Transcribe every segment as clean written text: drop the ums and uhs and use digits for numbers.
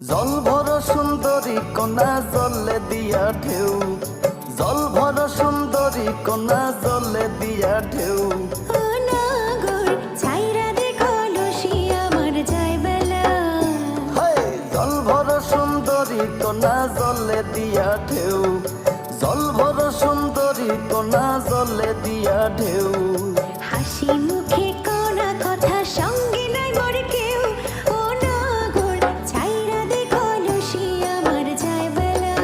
জল ভর সুন্দরী কন্যা জলে দিয়া ঢেউ, জল ভর সুন্দরী কন্যা জলে দিয়া ঢেউ। জল ভর সুন্দরী কন্যা জলে দিয়া ঢেউ, জল ভর সুন্দরী কন্যা জলে দিয়া ঢেউ। হাসি মুখে কোনা কথা সঙ্গে নাই মোর কেউ। ও নাগর ছাইরা দে কলসি আমার যায় বেলা।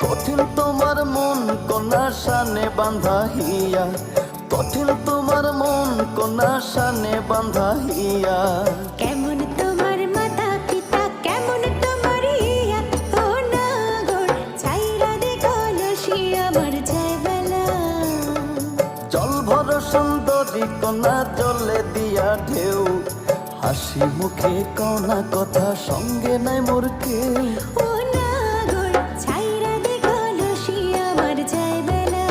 কঠিন তোমার মন কন্যা শানে বাঁধা হিয়া, কঠিন তোমার মন কন্যা শানে বাঁধা হিয়া। কেমন তোমার মাতা পিতা কেমন তোমার ইয়া। ও নাগর ছাইরা দে কলসি আমার যায় বেলা। জল ভর সুন্দরী কন্যা জলে দিয়া ঢেউ, হাসি মুখে কনা কথা সঙ্গে নাই মোর কেউ। ও নাগর ছাইরা দে কলসি আমার যায় বেলা।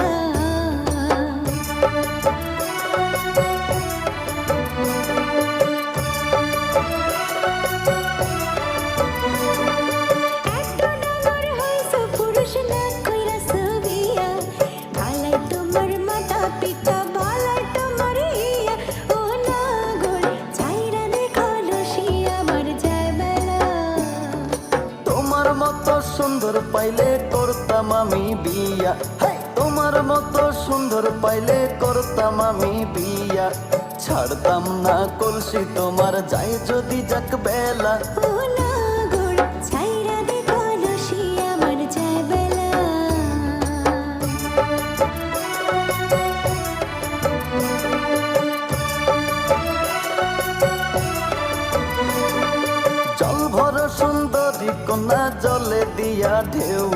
একটা ডাঙর হইছো পুরুষ না কইরাছো বিয়া। ভালাই তোমার মাতা পিতা ভালাই তোমার ইয়া। ও নাগর ছাইরা দে কলসি আমার যায় বেলা। তোমার মতো সুন্দর পাইলে করতাম আমি বিয়া, হাই তোমার মতো সুন্দর পাইলে করতাম আমি বিয়া। ছাড়তাম না কলসি তোমার যায় যদি যাক বেলা। ও নাগর ছাইরা দে কলসি আমার যায় বেলা। জল ভর সুন্দরী কন্যা জলে দিয়া ঢেউ,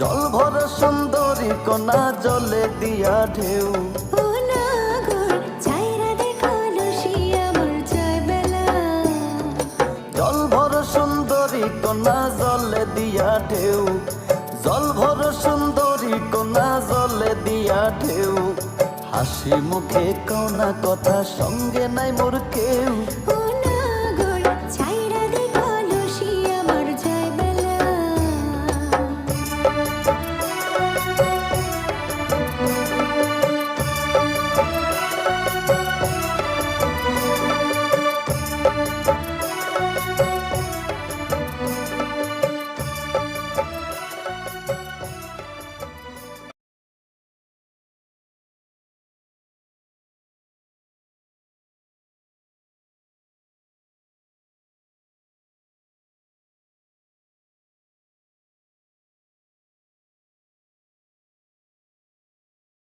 জল ভর সুন্দরী কন্যা জলে দিয়া ঢেউ। ও নাগর ছাইরা দে কলসি আমার যায় বেলা। জল ভর সুন্দরী কন্যা জলে দিয়া ঢেউ, জল ভর সুন্দরী কন্যা জলে দিয়া ঢেউ। হাসি মুখে কনা কথা সঙ্গে নাই মোর কেউ।